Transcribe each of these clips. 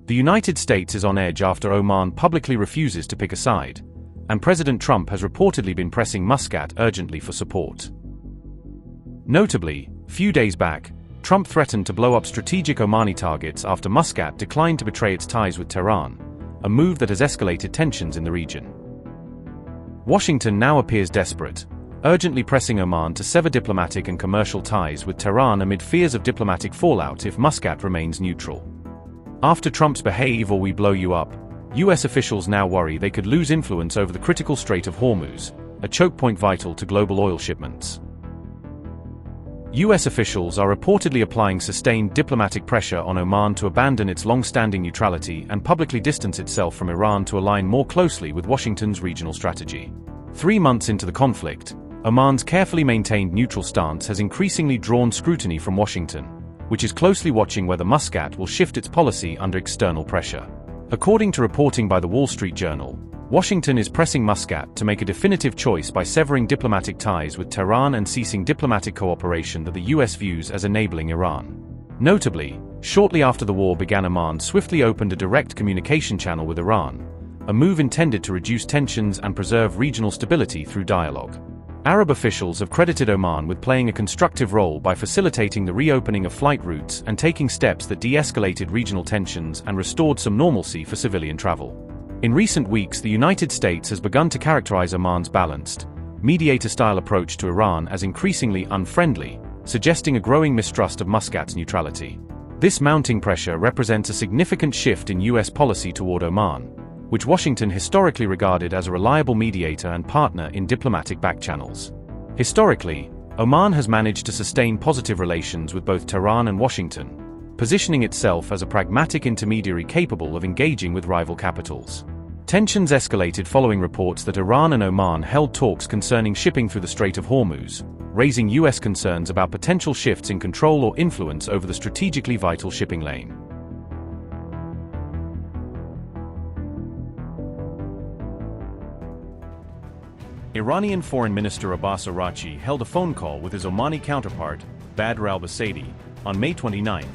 The United States is on edge after Oman publicly refuses to pick a side, and President Trump has reportedly been pressing Muscat urgently for support. Notably, a few days back, Trump threatened to blow up strategic Omani targets after Muscat declined to betray its ties with Tehran, a move that has escalated tensions in the region. Washington now appears desperate, urgently pressing Oman to sever diplomatic and commercial ties with Tehran amid fears of diplomatic fallout if Muscat remains neutral. After Trump's "behave or we blow you up," US officials now worry they could lose influence over the critical Strait of Hormuz, a choke point vital to global oil shipments. US officials are reportedly applying sustained diplomatic pressure on Oman to abandon its long-standing neutrality and publicly distance itself from Iran to align more closely with Washington's regional strategy. 3 months into the conflict, Oman's carefully maintained neutral stance has increasingly drawn scrutiny from Washington, which is closely watching whether Muscat will shift its policy under external pressure. According to reporting by the Wall Street Journal, Washington is pressing Muscat to make a definitive choice by severing diplomatic ties with Tehran and ceasing diplomatic cooperation that the US views as enabling Iran. Notably, shortly after the war began, Oman swiftly opened a direct communication channel with Iran, a move intended to reduce tensions and preserve regional stability through dialogue. Arab officials have credited Oman with playing a constructive role by facilitating the reopening of flight routes and taking steps that de-escalated regional tensions and restored some normalcy for civilian travel. In recent weeks, the United States has begun to characterize Oman's balanced, mediator-style approach to Iran as increasingly unfriendly, suggesting a growing mistrust of Muscat's neutrality. This mounting pressure represents a significant shift in US policy toward Oman, which Washington historically regarded as a reliable mediator and partner in diplomatic backchannels. Historically, Oman has managed to sustain positive relations with both Tehran and Washington, positioning itself as a pragmatic intermediary capable of engaging with rival capitals. Tensions escalated following reports that Iran and Oman held talks concerning shipping through the Strait of Hormuz, raising US concerns about potential shifts in control or influence over the strategically vital shipping lane. Iranian Foreign Minister Abbas Araghchi held a phone call with his Omani counterpart, Badr al-Basaidi, on May 29,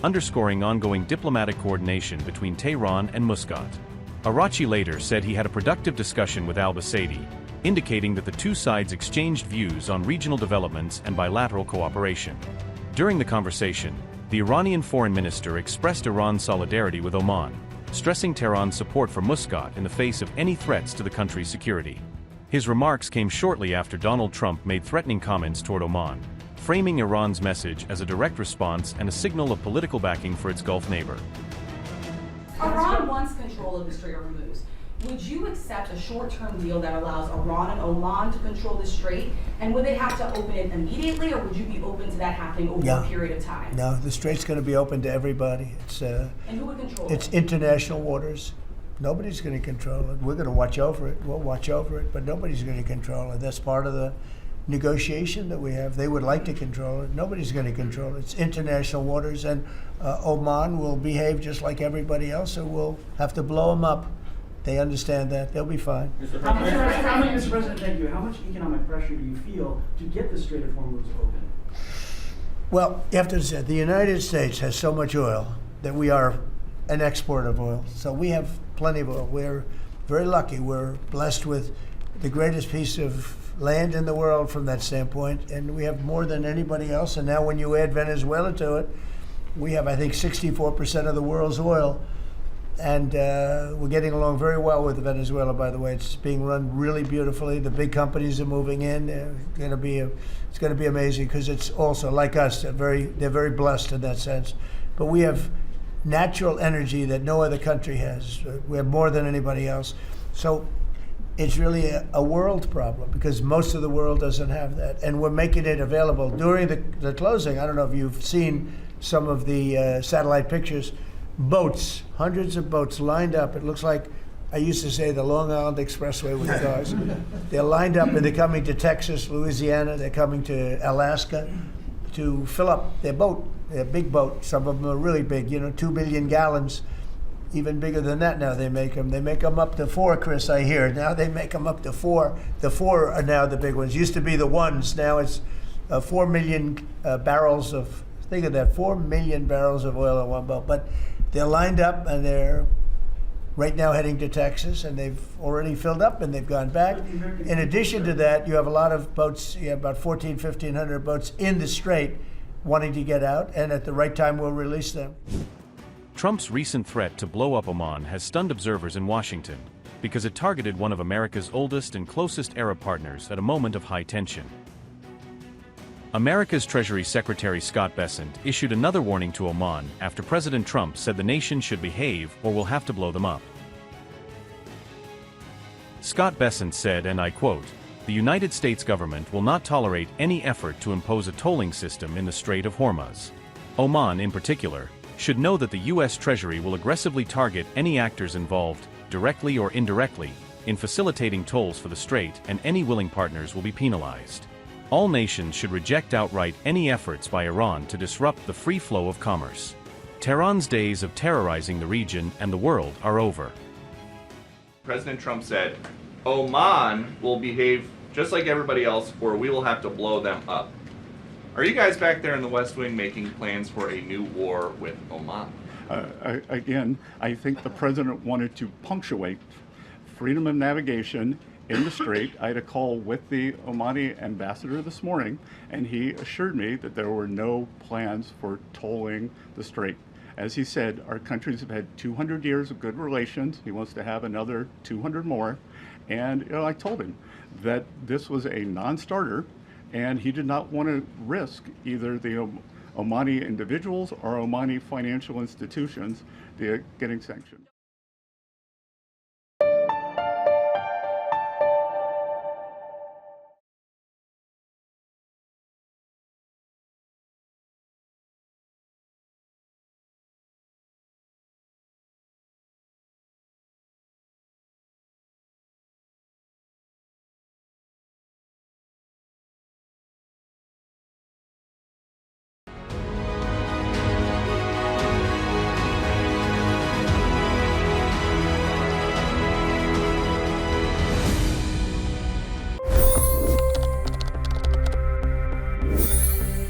underscoring ongoing diplomatic coordination between Tehran and Muscat. Araghchi later said he had a productive discussion with al-Basaidi, indicating that the two sides exchanged views on regional developments and bilateral cooperation. During the conversation, the Iranian foreign minister expressed Iran's solidarity with Oman, stressing Tehran's support for Muscat in the face of any threats to the country's security. His remarks came shortly after Donald Trump made threatening comments toward Oman, framing Iran's message as a direct response and a signal of political backing for its Gulf neighbor. Iran wants control of the Strait of Hormuz. Would you accept a short-term deal that allows Iran and Oman to control the strait? And would they have to open it immediately, or would you be open to that happening over a period of time? No, the strait's going to be open to everybody. And who would control it? It's international waters. Nobody's going to control it. We're going to watch over it. We'll watch over it, but nobody's going to control it. That's part of the negotiation that we have. They would like to control it. Nobody's going to control it. It's international waters, and Oman will behave just like everybody else, so we'll have to blow them up. They understand that. They'll be fine. Mr. President, thank you. How much economic pressure do you feel to get the Strait of Hormuz open? Well, you have to say, the United States has so much oil that we are an exporter of oil. So we have plenty of oil. We're very lucky. We're blessed with the greatest piece of land in the world from that standpoint, and we have more than anybody else. And now when you add Venezuela to it, we have, I think, 64% of the world's oil. And we're getting along very well with Venezuela, by the way. It's being run really beautifully. The big companies are moving in. It's going to be amazing, because it's also, like us, they're very blessed in that sense. But we have natural energy that no other country has. We have more than anybody else. So it's really a world problem, because most of the world doesn't have that. And we're making it available. During the closing, I don't know if you've seen some of the satellite pictures, boats, hundreds of boats lined up. It looks like, I used to say, the Long Island Expressway with cars. They're lined up, and they're coming to Texas, Louisiana, they're coming to Alaska to fill up their boat. They're big boat. Some of them are really big, 2 billion gallons. Even bigger than that now they make them. They make them up to 4, Chris, I hear. Now they make them up to 4. The 4 are now the big ones. Used to be the 1s. Now it's 4 million barrels of, think of that, 4 million barrels of oil in one boat. But They're lined up, and they're right now heading to Texas, and they've already filled up, and they've gone back. In addition to that, you have a lot of boats, you have about 1,500 boats in the Strait wanting to get out, and at the right time we'll release them. Trump's recent threat to blow up Oman has stunned observers in Washington, because it targeted one of America's oldest and closest Arab partners at a moment of high tension. America's Treasury Secretary Scott Bessent issued another warning to Oman after President Trump said the nation should behave or we'll have to blow them up. Scott Bessent said, and I quote, "The United States government will not tolerate any effort to impose a tolling system in the Strait of Hormuz. Oman, in particular, should know that the U.S. Treasury will aggressively target any actors involved, directly or indirectly, in facilitating tolls for the strait, and any willing partners will be penalized. All nations should reject outright any efforts by Iran to disrupt the free flow of commerce. Tehran's days of terrorizing the region and the world are over." President Trump said, Oman will behave just like everybody else, or we will have to blow them up. Are you guys back there in the West Wing making plans for a new war with Oman? Again, I think the president wanted to punctuate freedom of navigation in the Strait. I had a call with the Omani ambassador this morning, and he assured me that there were no plans for tolling the Strait. As he said, our countries have had 200 years of good relations. He wants to have another 200 more. And I told him that this was a non-starter, and he did not want to risk either the Omani individuals or Omani financial institutions getting sanctioned.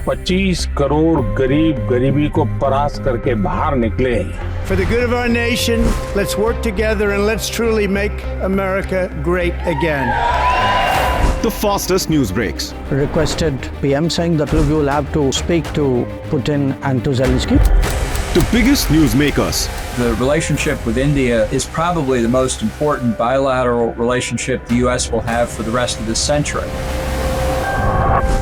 $25 crore गरीब गरीबी को परास्त करके बाहर निकले। For the good of our nation, let's work together and let's truly make America great again. The fastest news breaks. Requested PM saying that we will have to speak to Putin and to Zelensky. The biggest news makers. The relationship with India is probably the most important bilateral relationship the U.S. will have for the rest of this century.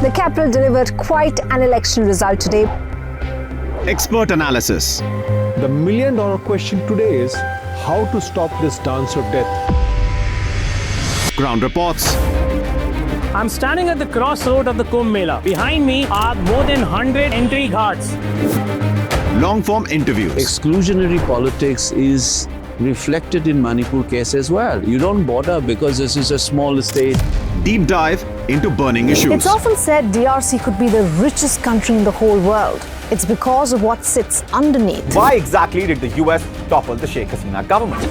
The capital delivered quite an election result today. Expert analysis. The million-dollar question today is how to stop this dance of death. Ground reports. I'm standing at the crossroad of the Kumbh Mela. Behind me are more than 100 entry ghats. Long-form interviews. Exclusionary politics is reflected in Manipur case as well. You don't bother because this is a small state. Deep dive into burning issues. It's often said DRC could be the richest country in the whole world. It's because of what sits underneath. Why exactly did the US topple the Sheikh Hasina government?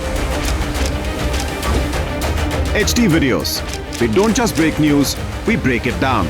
HD videos. We don't just break news, we break it down.